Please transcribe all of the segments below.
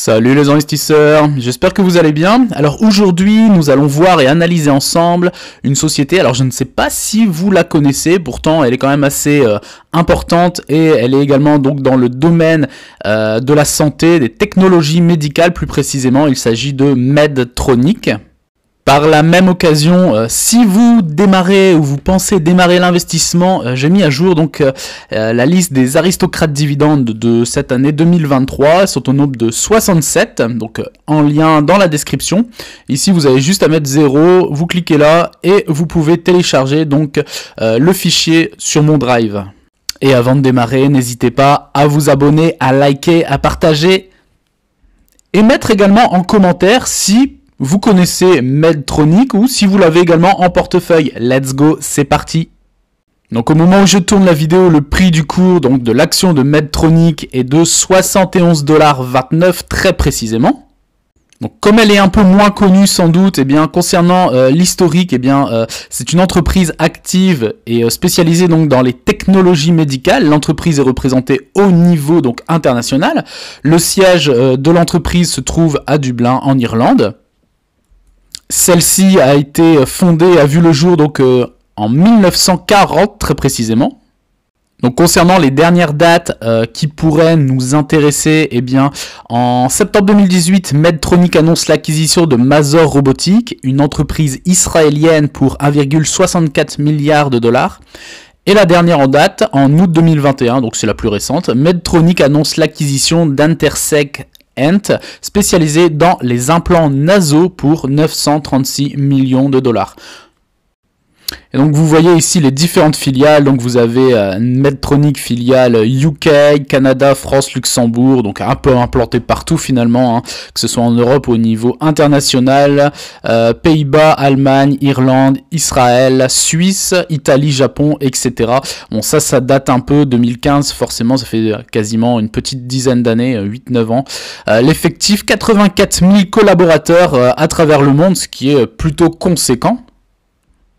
Salut les investisseurs, j'espère que vous allez bien. Alors aujourd'hui, nous allons voir et analyser ensemble une société. Alors je ne sais pas si vous la connaissez, pourtant elle est quand même assez importante et elle est également donc dans le domaine de la santé, des technologies médicales plus précisément. Il s'agit de Medtronic. Par la même occasion, si vous démarrez ou vous pensez démarrer l'investissement, j'ai mis à jour donc la liste des aristocrates dividendes de cette année 2023. Elles sont au nombre de 67, donc en lien dans la description. Ici, vous avez juste à mettre 0, vous cliquez là et vous pouvez télécharger donc le fichier sur mon drive. Et avant de démarrer, n'hésitez pas à vous abonner, à liker, à partager et mettre également en commentaire si vous connaissez Medtronic ou si vous l'avez également en portefeuille. Let's go, c'est parti. Donc au moment où je tourne la vidéo, le prix du cours donc de l'action de Medtronic est de 71,29$ très précisément. Donc comme elle est un peu moins connue sans doute, eh bien concernant l'historique, c'est une entreprise active et spécialisée donc dans les technologies médicales. L'entreprise est représentée au niveau donc international. Le siège de l'entreprise se trouve à Dublin en Irlande. Celle-ci a été fondée, a vu le jour donc en 1940 très précisément. Donc concernant les dernières dates qui pourraient nous intéresser, eh bien en septembre 2018, Medtronic annonce l'acquisition de Mazor Robotics, une entreprise israélienne pour 1,64 milliard de dollars. Et la dernière en date, en août 2021, donc c'est la plus récente, Medtronic annonce l'acquisition d'Intersec spécialisé dans les implants nasaux pour 936 millions de dollars. Et donc vous voyez ici les différentes filiales, donc vous avez Medtronic filiale UK, Canada, France, Luxembourg, donc un peu implanté partout finalement, que ce soit en Europe ou au niveau international, Pays-Bas, Allemagne, Irlande, Israël, Suisse, Italie, Japon, etc. Bon ça date un peu, 2015 forcément, ça fait quasiment une petite dizaine d'années, 8-9 ans. L'effectif, 84 000 collaborateurs à travers le monde, ce qui est plutôt conséquent.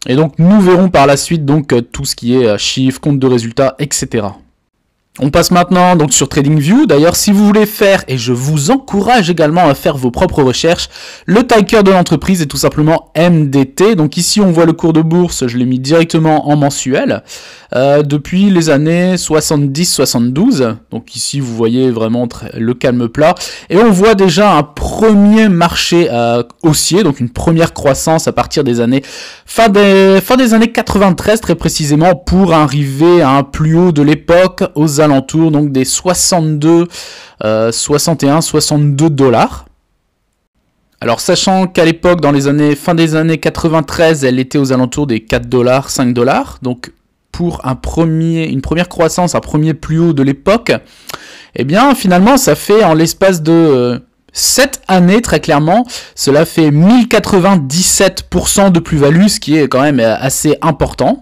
Et donc nous verrons par la suite donc tout ce qui est chiffres, compte de résultats, etc. On passe maintenant donc sur TradingView. D'ailleurs, si vous voulez faire, et je vous encourage également à faire vos propres recherches, le ticker de l'entreprise est tout simplement MDT. Donc ici, on voit le cours de bourse, je l'ai mis directement en mensuel, depuis les années 70-72. Donc ici, vous voyez vraiment le calme plat. Et on voit déjà un premier marché haussier, donc une première croissance à partir des années fin des années 93 très précisément, pour arriver à un plus haut de l'époque aux alentours donc des 62, 61, 62 $. Alors sachant qu'à l'époque, dans les années fin des années 93, elle était aux alentours des 4 $, 5 $. Donc pour une première croissance, un premier plus haut de l'époque, eh bien finalement ça fait en l'espace de 7 années très clairement, cela fait 1097% de plus-value, ce qui est quand même assez important.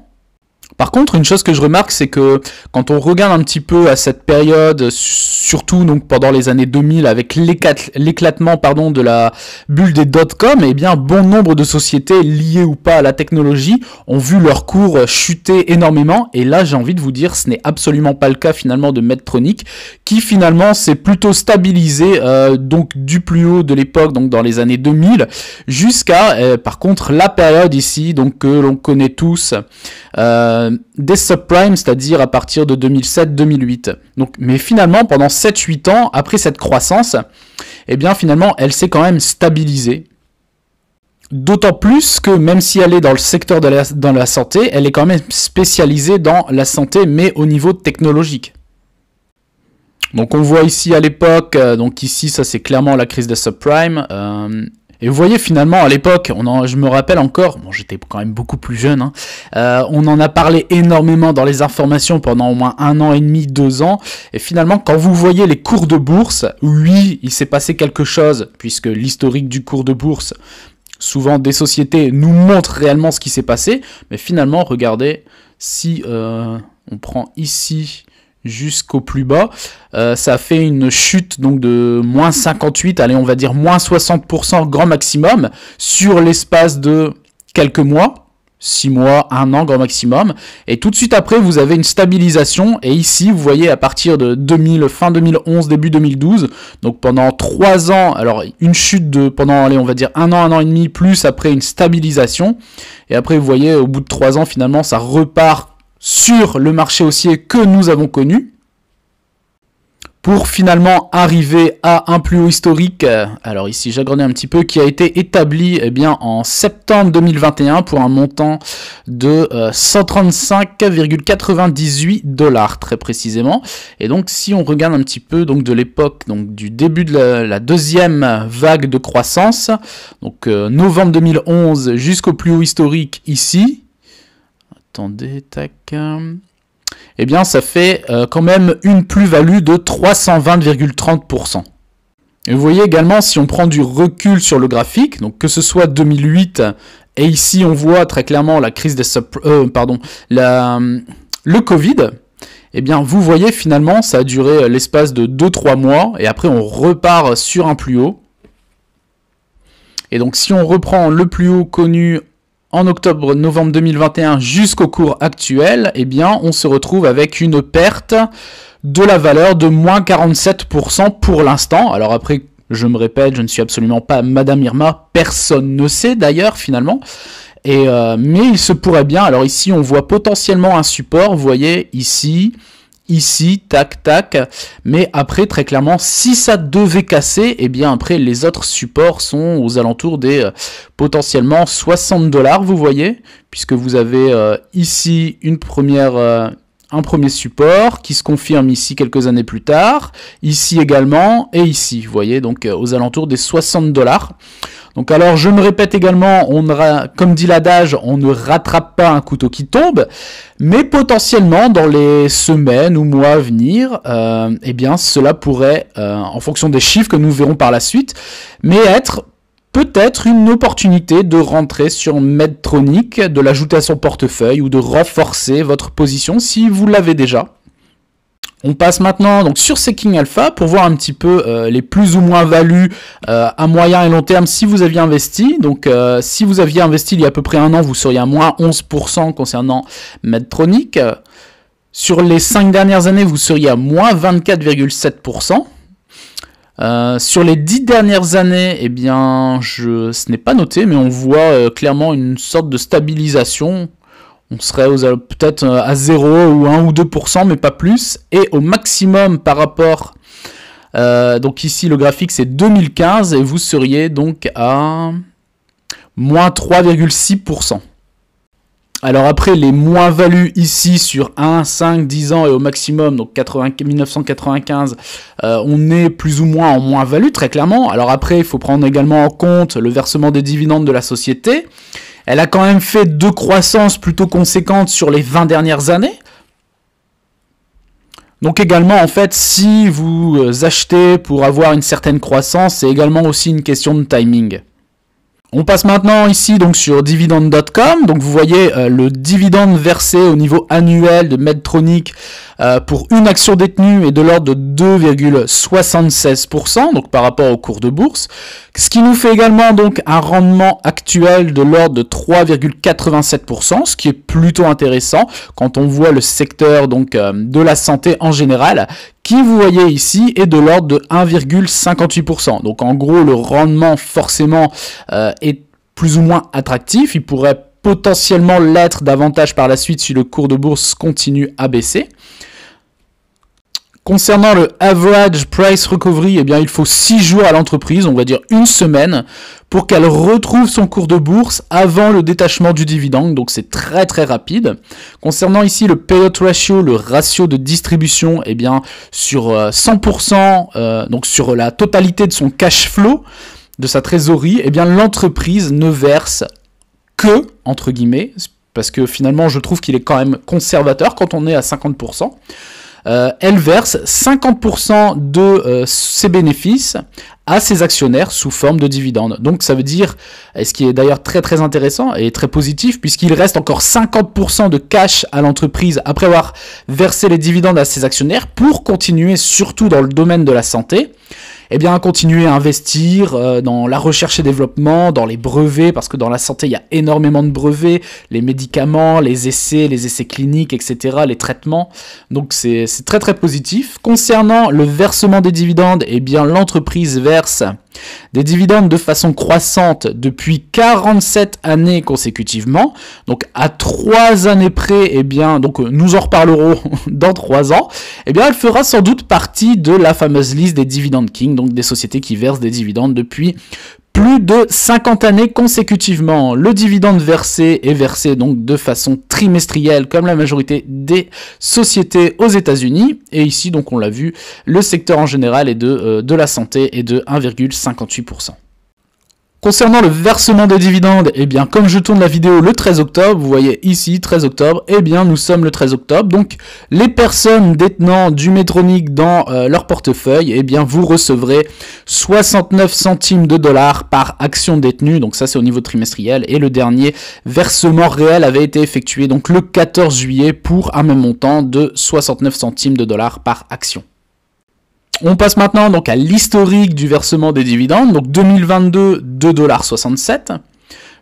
Par contre, une chose que je remarque, c'est que quand on regarde un petit peu à cette période, surtout donc pendant les années 2000, avec l'éclatement de la bulle des dot-com, eh bien bon nombre de sociétés liées ou pas à la technologie ont vu leur cours chuter énormément. Et là, j'ai envie de vous dire, ce n'est absolument pas le cas finalement de Medtronic, qui finalement s'est plutôt stabilisé donc du plus haut de l'époque, donc dans les années 2000, jusqu'à par contre la période ici donc que l'on connaît tous. Des subprimes, c'est-à-dire à partir de 2007-2008. Donc, mais finalement, pendant 7-8 ans, après cette croissance, eh bien finalement, elle s'est quand même stabilisée. D'autant plus que même si elle est dans le secteur dans la santé, elle est quand même spécialisée dans la santé, mais au niveau technologique. Donc on voit ici à l'époque, donc ici ça c'est clairement la crise des subprimes. Et vous voyez finalement à l'époque, je me rappelle encore, bon j'étais quand même beaucoup plus jeune, on en a parlé énormément dans les informations pendant au moins 1 an et demi, 2 ans, et finalement quand vous voyez les cours de bourse, oui il s'est passé quelque chose, puisque l'historique du cours de bourse, souvent des sociétés nous montrent réellement ce qui s'est passé, mais finalement regardez, si on prend ici jusqu'au plus bas, ça fait une chute donc de moins 58, allez on va dire moins 60% grand maximum sur l'espace de quelques mois, 6 mois, 1 an grand maximum. Et tout de suite après, vous avez une stabilisation. Et ici, vous voyez à partir de fin 2011, début 2012, donc pendant 3 ans, alors une chute pendant, allez, on va dire 1 an et demi, plus après une stabilisation. Et après, vous voyez, au bout de 3 ans, finalement, ça repart sur le marché haussier que nous avons connu, pour finalement arriver à un plus haut historique, alors ici j'agrandis un petit peu, qui a été établi en septembre 2021 pour un montant de 135,98 $ très précisément. Et donc si on regarde un petit peu donc de l'époque, donc du début de la deuxième vague de croissance, donc novembre 2011 jusqu'au plus haut historique ici, attendez, tac... eh bien ça fait quand même une plus-value de 320,30%. Et vous voyez également, si on prend du recul sur le graphique, donc que ce soit 2008, et ici on voit très clairement la crise des le Covid, eh bien vous voyez finalement ça a duré l'espace de 2-3 mois, et après on repart sur un plus haut. Et donc si on reprend le plus haut connu en octobre-novembre 2021 jusqu'au cours actuel, eh bien, on se retrouve avec une perte de la valeur de moins 47% pour l'instant. Alors après, je me répète, je ne suis absolument pas Madame Irma, personne ne sait d'ailleurs finalement. Mais il se pourrait bien, alors ici on voit potentiellement un support, vous voyez ici, tac, tac, mais après, très clairement, si ça devait casser, eh bien après, les autres supports sont aux alentours des potentiellement 60 $, vous voyez, puisque vous avez ici un premier support qui se confirme ici quelques années plus tard, ici également, et ici, vous voyez, donc aux alentours des 60 $. Donc alors je me répète également, comme dit l'adage, on ne rattrape pas un couteau qui tombe, mais potentiellement dans les semaines ou mois à venir, eh bien cela pourrait, en fonction des chiffres que nous verrons par la suite, mais être peut-être une opportunité de rentrer sur Medtronic, de l'ajouter à son portefeuille ou de renforcer votre position si vous l'avez déjà. On passe maintenant donc sur Seeking Alpha pour voir un petit peu les plus ou moins values à moyen et long terme si vous aviez investi. Donc si vous aviez investi il y a à peu près 1 an, vous seriez à moins 11% concernant Medtronic. Sur les 5 dernières années, vous seriez à moins 24,7%. Sur les 10 dernières années, eh bien, ce n'est pas noté, mais on voit clairement une sorte de stabilisation. On serait peut-être à 0 ou 1 ou 2%, mais pas plus. Et au maximum par rapport, donc ici le graphique c'est 2015, et vous seriez donc à moins 3,6%. Alors après, les moins-values ici sur 1, 5, 10 ans et au maximum, donc 1995, on est plus ou moins en moins-value, très clairement. Alors après, il faut prendre également en compte le versement des dividendes de la société. Elle a quand même fait 2 croissances plutôt conséquentes sur les 20 dernières années. Donc également, en fait, si vous achetez pour avoir une certaine croissance, c'est également aussi une question de timing. On passe maintenant ici donc sur dividende.com. Donc vous voyez le dividende versé au niveau annuel de Medtronic pour une action détenue est de l'ordre de 2,76%, donc par rapport au cours de bourse. Ce qui nous fait également donc un rendement actuel de l'ordre de 3,87%, ce qui est plutôt intéressant quand on voit le secteur donc de la santé en général, qui vous voyez ici est de l'ordre de 1,58%. Donc en gros le rendement forcément est plus ou moins attractif. Il pourrait potentiellement l'être davantage par la suite si le cours de bourse continue à baisser. Concernant le average price recovery, eh bien, il faut 6 jours à l'entreprise, on va dire 1 semaine, pour qu'elle retrouve son cours de bourse avant le détachement du dividende, donc c'est très très rapide. Concernant ici le payout ratio, le ratio de distribution, eh bien, sur 100%, donc sur la totalité de son cash flow, de sa trésorerie, eh bien, l'entreprise ne verse que, entre guillemets, parce que finalement je trouve qu'il est quand même conservateur quand on est à 50%. Elle verse 50% de ses bénéfices à ses actionnaires sous forme de dividendes. Donc ça veut dire, et ce qui est d'ailleurs très très intéressant et très positif, puisqu'il reste encore 50% de cash à l'entreprise après avoir versé les dividendes à ses actionnaires pour continuer surtout dans le domaine de la santé. eh bien continuer à investir dans la recherche et développement, dans les brevets, parce que dans la santé, il y a énormément de brevets, les médicaments, les essais cliniques, etc., les traitements. Donc c'est très très positif. Concernant le versement des dividendes, eh bien l'entreprise verse des dividendes de façon croissante depuis 47 années consécutivement. Donc à 3 années près, eh bien, donc nous en reparlerons dans 3 ans, eh bien elle fera sans doute partie de la fameuse liste des Dividend Kings, donc des sociétés qui versent des dividendes depuis plus de 50 années consécutivement. Le dividende versé est versé donc de façon trimestrielle comme la majorité des sociétés aux États-Unis. Et ici, donc on l'a vu, le secteur en général est de la santé est de 1,58%. Concernant le versement des dividendes, eh bien, comme je tourne la vidéo le 13 octobre, vous voyez ici, 13 octobre, eh bien, nous sommes le 13 octobre. Donc, les personnes détenant du Medtronic dans leur portefeuille, eh bien, vous recevrez 69 centimes de dollars par action détenue. Donc, ça, c'est au niveau trimestriel. Et le dernier versement réel avait été effectué, donc, le 14 juillet pour un même montant de 69 centimes de dollars par action. On passe maintenant donc à l'historique du versement des dividendes. Donc 2022, 2,67 $.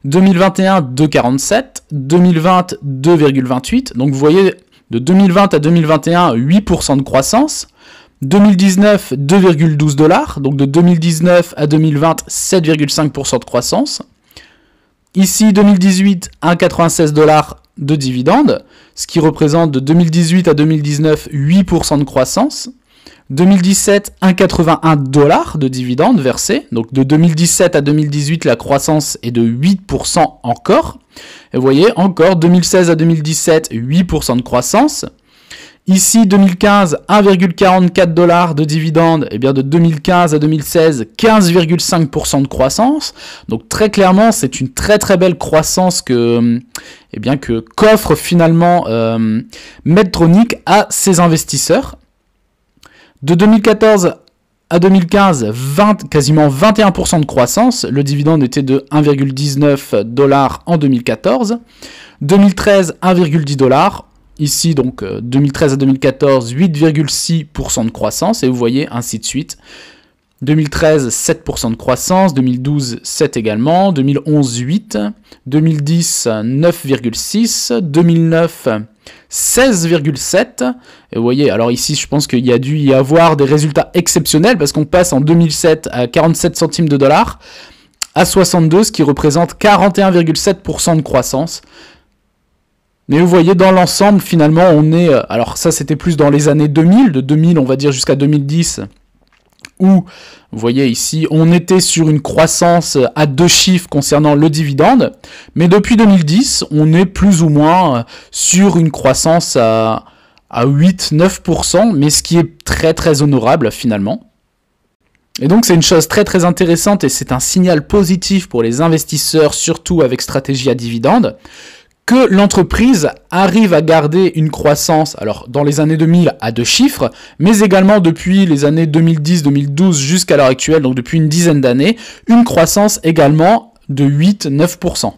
2021, 2,47 $. 2020, 2,28 $. Donc vous voyez, de 2020 à 2021, 8% de croissance. 2019, 2,12 $. Donc de 2019 à 2020, 7,5% de croissance. Ici, 2018, 1,96 $ de dividendes, ce qui représente de 2018 à 2019, 8% de croissance. 2017, 1,81 $ de dividendes versés. Donc de 2017 à 2018, la croissance est de 8% encore. Et vous voyez, encore 2016 à 2017, 8% de croissance. Ici, 2015, 1,44 $ de dividendes. Et bien de 2015 à 2016, 15,5% de croissance. Donc très clairement, c'est une très très belle croissance qu'offre finalement Medtronic à ses investisseurs. De 2014 à 2015, quasiment 21% de croissance. Le dividende était de 1,19 $ en 2014. 2013, 1,10 $. Ici, donc, 2013 à 2014, 8,6% de croissance. Et vous voyez, ainsi de suite. 2013, 7% de croissance. 2012, 7 également. 2011, 8. 2010, 9,6. 2009, 16,7. Et vous voyez, alors ici, je pense qu'il y a dû y avoir des résultats exceptionnels parce qu'on passe en 2007 à 47 centimes de dollars à 62, ce qui représente 41,7% de croissance. Mais vous voyez, dans l'ensemble, finalement, on est... Alors ça, c'était plus dans les années 2000, de 2000, on va dire, jusqu'à 2010, où, vous voyez ici, on était sur une croissance à 2 chiffres concernant le dividende. Mais depuis 2010, on est plus ou moins sur une croissance à 8-9%, mais ce qui est très très honorable finalement. Et donc c'est une chose très très intéressante et c'est un signal positif pour les investisseurs, surtout avec stratégie à dividende, que l'entreprise arrive à garder une croissance, alors dans les années 2000 à 2 chiffres, mais également depuis les années 2010-2012 jusqu'à l'heure actuelle, donc depuis une dizaine d'années, une croissance également de 8-9%.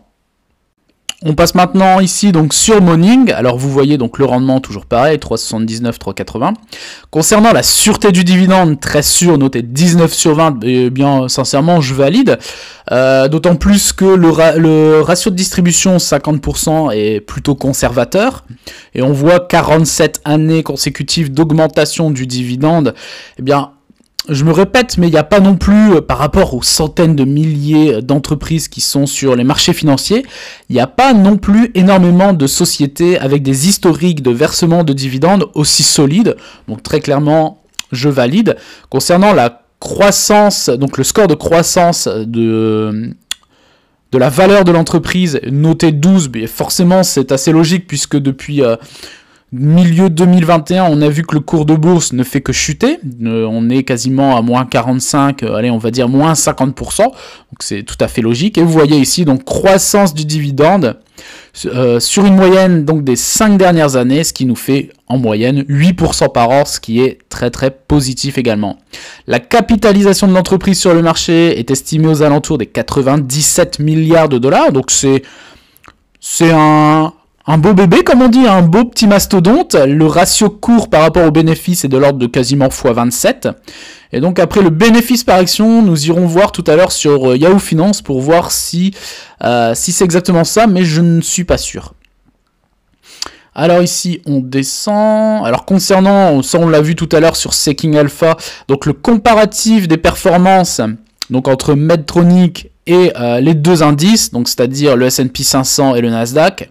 On passe maintenant ici donc sur Morning. Alors vous voyez donc le rendement toujours pareil, 3,79, 3,80. Concernant la sûreté du dividende, très sûr, noté 19 sur 20, et bien sincèrement je valide. D'autant plus que le ratio de distribution 50% est plutôt conservateur. Et on voit 47 années consécutives d'augmentation du dividende. Eh bien, je me répète, mais il n'y a pas non plus, par rapport aux centaines de milliers d'entreprises qui sont sur les marchés financiers, il n'y a pas non plus énormément de sociétés avec des historiques de versement de dividendes aussi solides. Donc très clairement, je valide. Concernant la croissance, donc le score de croissance de la valeur de l'entreprise, noté 12, mais forcément c'est assez logique puisque depuis... milieu 2021, on a vu que le cours de bourse ne fait que chuter. On est quasiment à moins 45, allez, on va dire moins 50%. Donc c'est tout à fait logique. Et vous voyez ici, donc, croissance du dividende sur une moyenne donc des 5 dernières années, ce qui nous fait en moyenne 8% par an, ce qui est très très positif également. La capitalisation de l'entreprise sur le marché est estimée aux alentours des 97 milliards de dollars. Donc c'est un beau bébé, comme on dit, un beau petit mastodonte. Le ratio cours par rapport aux bénéfices est de l'ordre de quasiment x27. Et donc après le bénéfice par action, nous irons voir tout à l'heure sur Yahoo Finance pour voir si c'est exactement ça, mais je ne suis pas sûr. Alors ici on descend, alors concernant, ça on l'a vu tout à l'heure sur Seeking Alpha, donc le comparatif des performances donc entre Medtronic et les deux indices, donc c'est-à-dire le S&P 500 et le Nasdaq.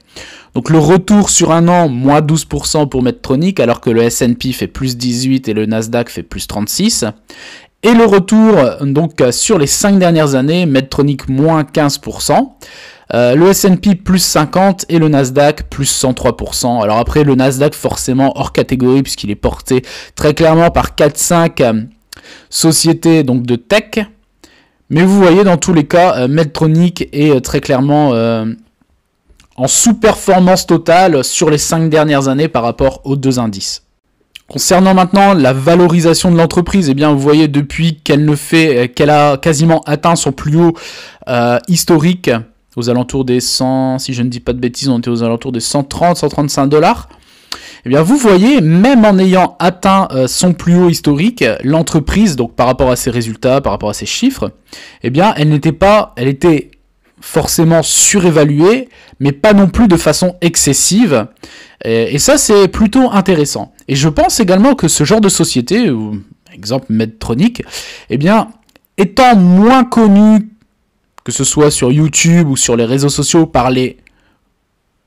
Donc le retour sur un an, moins 12% pour Medtronic, alors que le S&P fait plus 18 et le Nasdaq fait plus 36. Et le retour donc sur les 5 dernières années, Medtronic moins 15%. Le S&P plus 50 et le Nasdaq plus 103%. Alors après le Nasdaq forcément hors catégorie puisqu'il est porté très clairement par 4-5 sociétés donc de tech. Mais vous voyez dans tous les cas Medtronic est très clairement en sous-performance totale sur les 5 dernières années par rapport aux deux indices. Concernant maintenant la valorisation de l'entreprise, eh bien vous voyez depuis qu'elle a quasiment atteint son plus haut historique aux alentours des 100, si je ne dis pas de bêtises, on était aux alentours des 130-135 $. Eh bien, vous voyez, même en ayant atteint son plus haut historique, l'entreprise, donc par rapport à ses résultats, par rapport à ses chiffres, eh bien, elle était forcément surévaluée, mais pas non plus de façon excessive. Et ça, c'est plutôt intéressant. Et je pense également que ce genre de société, ou par exemple Medtronic, eh bien, étant moins connu que ce soit sur YouTube ou sur les réseaux sociaux par les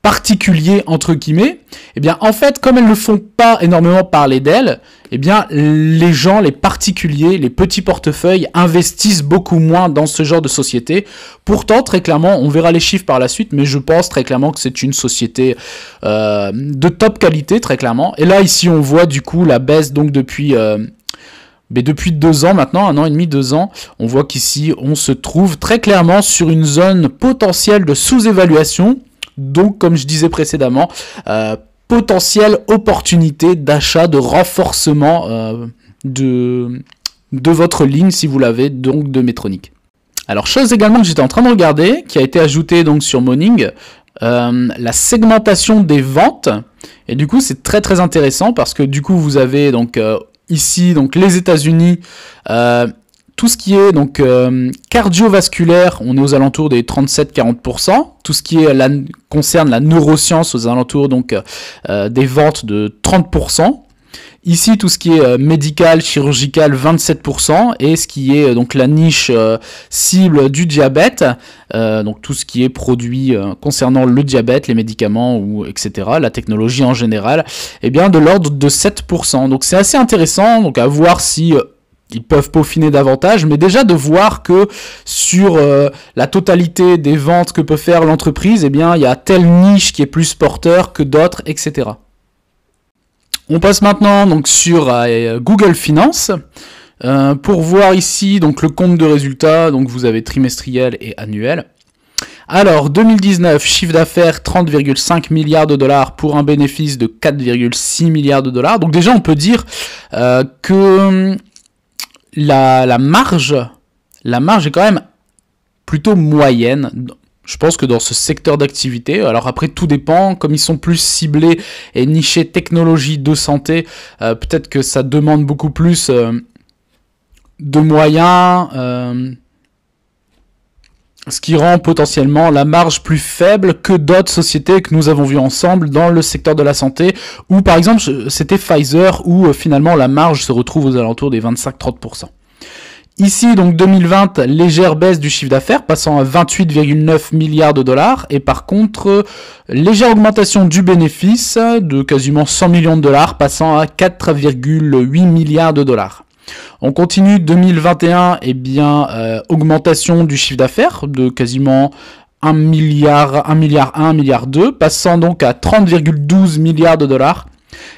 particuliers entre guillemets, eh bien en fait comme elles ne font pas énormément parler d'elles, eh bien les gens, les particuliers, les petits portefeuilles investissent beaucoup moins dans ce genre de société. Pourtant très clairement, on verra les chiffres par la suite, mais je pense très clairement que c'est une société de top qualité très clairement. Et là ici on voit du coup la baisse donc depuis 2 ans maintenant, 1 an et demi, 2 ans, on voit qu'ici on se trouve très clairement sur une zone potentielle de sous-évaluation. Donc comme je disais précédemment, potentielle opportunité d'achat, de renforcement de votre ligne si vous l'avez, donc de Medtronic. Alors chose également que j'étais en train de regarder, qui a été ajoutée donc sur Morning, la segmentation des ventes. Et du coup c'est très très intéressant parce que du coup vous avez donc ici, donc les États-Unis, tout ce qui est donc cardiovasculaire, on est aux alentours des 37-40%. Tout ce qui est concerne la neuroscience, aux alentours donc des ventes de 30%. Ici, tout ce qui est médical, chirurgical, 27%, et ce qui est donc la niche cible du diabète, donc tout ce qui est produit concernant le diabète, les médicaments, ou etc., la technologie en général, eh bien de l'ordre de 7%. Donc c'est assez intéressant, donc à voir si ils peuvent peaufiner davantage, mais déjà de voir que sur la totalité des ventes que peut faire l'entreprise, eh bien il y a telle niche qui est plus porteur que d'autres, etc. On passe maintenant donc sur Google Finance pour voir ici donc le compte de résultats. Donc vous avez trimestriel et annuel. Alors 2019, chiffre d'affaires 30,5 milliards de dollars pour un bénéfice de 4,6 milliards de dollars. Donc déjà on peut dire que la marge est quand même plutôt moyenne. Je pense que dans ce secteur d'activité, alors après tout dépend, comme ils sont plus ciblés et nichés technologie de santé, peut-être que ça demande beaucoup plus de moyens, ce qui rend potentiellement la marge plus faible que d'autres sociétés que nous avons vues ensemble dans le secteur de la santé, où par exemple c'était Pfizer, où finalement la marge se retrouve aux alentours des 25-30%. Ici, donc 2020, légère baisse du chiffre d'affaires, passant à 28,9 milliards de dollars. Et par contre, légère augmentation du bénéfice de quasiment 100 millions de dollars, passant à 4,8 milliards de dollars. On continue 2021, eh bien, augmentation du chiffre d'affaires de quasiment 1 milliard, 1 milliard 2, passant donc à 30,12 milliards de dollars.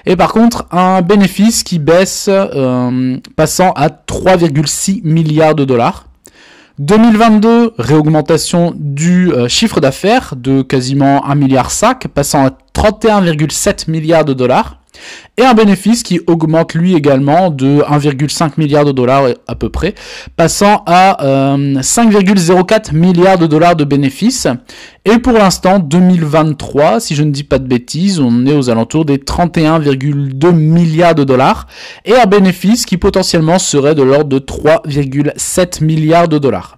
Et par contre, un bénéfice qui baisse, passant à 3,6 milliards de dollars. 2022, réaugmentation du chiffre d'affaires de quasiment 1,5 milliard, passant à 31,7 milliards de dollars. Et un bénéfice qui augmente lui également de 1,5 milliard de dollars à peu près, passant à 5,04 milliards de dollars de bénéfices. Et pour l'instant, 2023, si je ne dis pas de bêtises, on est aux alentours des 31,2 milliards de dollars. Et un bénéfice qui potentiellement serait de l'ordre de 3,7 milliards de dollars.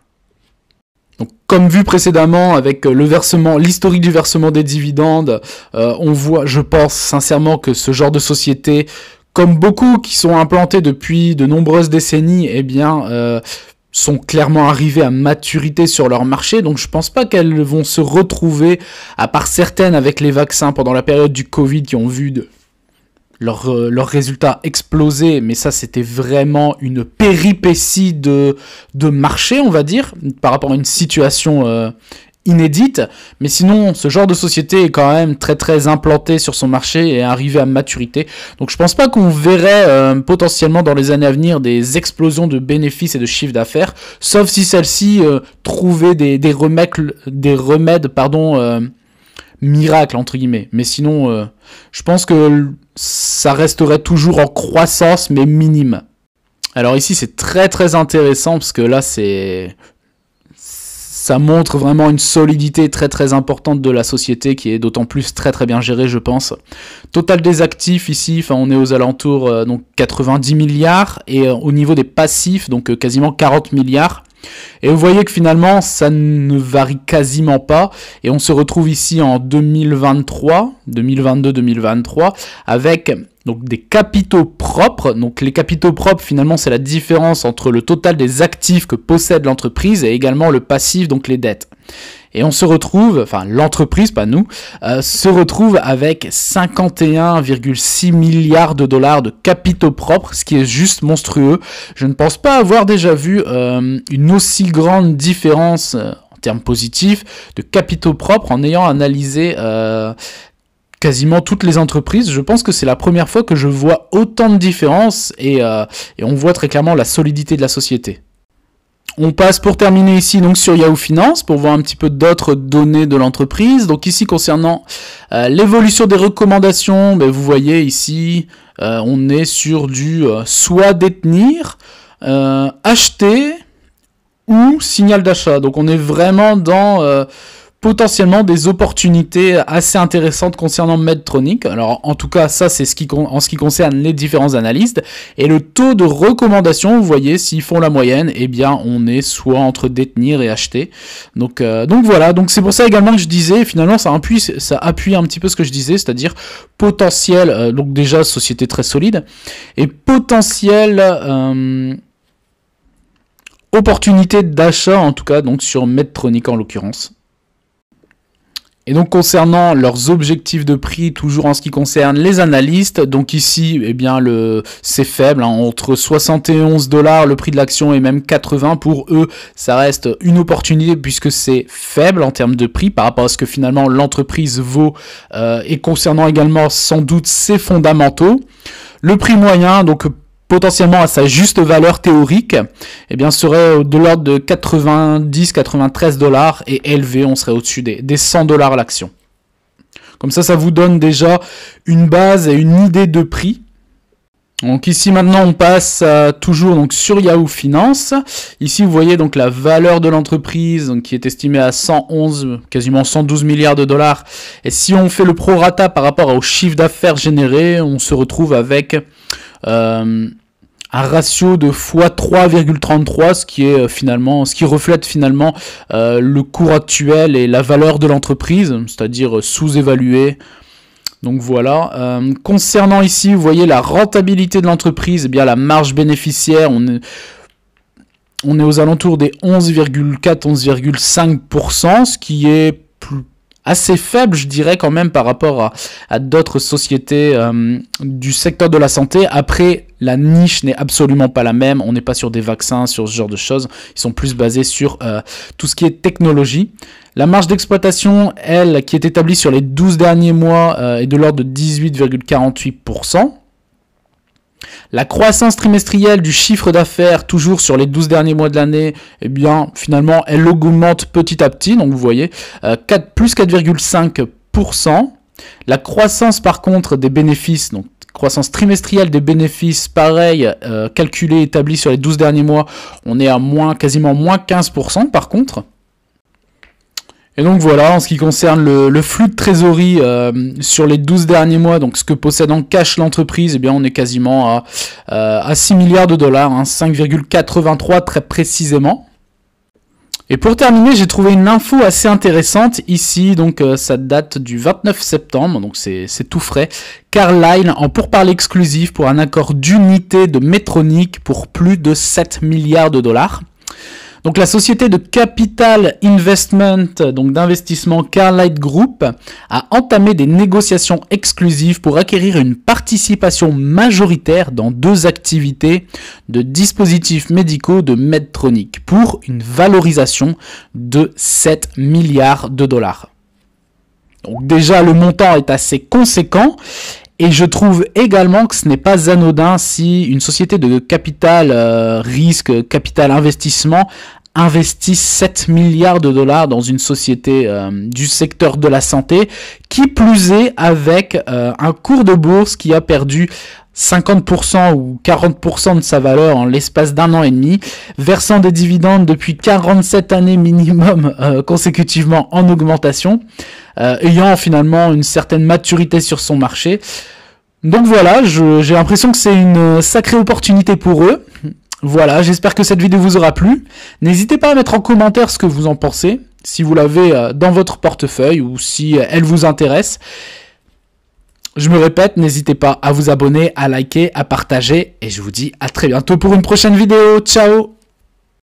Donc, comme vu précédemment avec le versement, l'historique du versement des dividendes, on voit, je pense sincèrement que ce genre de société, comme beaucoup qui sont implantées depuis de nombreuses décennies, eh bien, sont clairement arrivées à maturité sur leur marché. Donc, je pense pas qu'elles vont se retrouver, à part certaines avec les vaccins pendant la période du Covid qui ont vu leurs résultats exploser, mais ça c'était vraiment une péripétie de marché, on va dire, par rapport à une situation inédite. Mais sinon, ce genre de société est quand même très très implanté sur son marché et arrivé à maturité. Donc je pense pas qu'on verrait potentiellement dans les années à venir des explosions de bénéfices et de chiffre d'affaires, sauf si celles-ci trouvaient des remèdes miracles entre guillemets. Mais sinon, je pense que ça resterait toujours en croissance, mais minime. Alors ici, c'est très très intéressant, parce que là, ça montre vraiment une solidité très très importante de la société, qui est d'autant plus très très bien gérée, je pense. Total des actifs ici, on est aux alentours donc 90 milliards, et au niveau des passifs, donc quasiment 40 milliards. Et vous voyez que finalement, ça ne varie quasiment pas. Et on se retrouve ici en 2022-2023, avec donc des capitaux propres. Donc les capitaux propres, finalement, c'est la différence entre le total des actifs que possède l'entreprise et également le passif, donc les dettes. Et on se retrouve, enfin l'entreprise, pas nous, se retrouve avec 51,6 milliards de dollars de capitaux propres, ce qui est juste monstrueux. Je ne pense pas avoir déjà vu une aussi grande différence en termes positifs de capitaux propres en ayant analysé quasiment toutes les entreprises. Je pense que c'est la première fois que je vois autant de différences et on voit très clairement la solidité de la société. On passe pour terminer ici donc sur Yahoo Finance pour voir un petit peu d'autres données de l'entreprise. Donc ici concernant l'évolution des recommandations, vous voyez ici on est sur du soit détenir, acheter ou signal d'achat. Donc on est vraiment dans potentiellement des opportunités assez intéressantes concernant Medtronic. Alors en tout cas ça c'est en ce qui concerne les différents analystes, et le taux de recommandation, vous voyez, s'ils font la moyenne, eh bien on est soit entre détenir et acheter. Donc voilà, donc c'est pour ça également que je disais, finalement ça appuie un petit peu ce que je disais, c'est-à-dire potentiel, donc déjà société très solide, et potentiel opportunité d'achat en tout cas, donc sur Medtronic en l'occurrence. Et donc concernant leurs objectifs de prix, toujours en ce qui concerne les analystes, donc ici, eh bien c'est faible, entre 71 $, le prix de l'action, et même 80 pour eux, ça reste une opportunité puisque c'est faible en termes de prix par rapport à ce que finalement l'entreprise vaut, et concernant également sans doute ses fondamentaux. Le prix moyen, donc potentiellement à sa juste valeur théorique, eh bien serait de l'ordre de 90-93 $, et élevé, on serait au-dessus des 100 $ l'action. Comme ça vous donne déjà une base et une idée de prix. Donc ici maintenant on passe toujours donc sur Yahoo Finance. Ici vous voyez donc la valeur de l'entreprise qui est estimée à 111, quasiment 112 milliards de dollars. Et si on fait le prorata par rapport au chiffre d'affaires généré, on se retrouve avec un ratio de x3,33, ce qui reflète finalement le cours actuel et la valeur de l'entreprise, c'est-à-dire sous-évalué. Donc voilà. Concernant ici, vous voyez la rentabilité de l'entreprise, eh bien la marge bénéficiaire, on est aux alentours des 11,4-11,5%, ce qui est assez faible, je dirais, quand même, par rapport à d'autres sociétés du secteur de la santé. Après, la niche n'est absolument pas la même. On n'est pas sur des vaccins, sur ce genre de choses. Ils sont plus basés sur tout ce qui est technologie. La marge d'exploitation, elle, qui est établie sur les 12 derniers mois, est de l'ordre de 18,48%. La croissance trimestrielle du chiffre d'affaires, toujours sur les 12 derniers mois de l'année, eh bien, finalement, elle augmente petit à petit. Donc, vous voyez, plus 4,5%. La croissance, par contre, des bénéfices, donc Croissance trimestrielle des bénéfices, pareil, calculé, établi sur les 12 derniers mois, on est à quasiment moins 15% par contre. Et donc voilà, en ce qui concerne le flux de trésorerie sur les 12 derniers mois, donc ce que possède en cash l'entreprise, eh bien on est quasiment à 6 milliards de dollars, hein, 5,83 très précisément. Et pour terminer, j'ai trouvé une info assez intéressante ici, donc ça date du 29 septembre, donc c'est tout frais. Carlyle en pourparlers exclusif pour un accord d'unité de Medtronic pour plus de 7 milliards de dollars. Donc la société de capital investment, donc d'investissement Carlyle Group, a entamé des négociations exclusives pour acquérir une participation majoritaire dans 2 activités de dispositifs médicaux de Medtronic pour une valorisation de 7 milliards de dollars. Donc déjà le montant est assez conséquent. Et je trouve également que ce n'est pas anodin si une société de capital risque, capital investissement, investit 7 milliards de dollars dans une société du secteur de la santé, qui plus est avec un cours de bourse qui a perdu 50% ou 40% de sa valeur en l'espace d'1 an et demi, versant des dividendes depuis 47 années minimum consécutivement en augmentation, ayant finalement une certaine maturité sur son marché. Donc voilà, j'ai l'impression que c'est une sacrée opportunité pour eux. Voilà, j'espère que cette vidéo vous aura plu. N'hésitez pas à mettre en commentaire ce que vous en pensez, si vous l'avez dans votre portefeuille ou si elle vous intéresse. Je me répète, n'hésitez pas à vous abonner, à liker, à partager et je vous dis à très bientôt pour une prochaine vidéo. Ciao!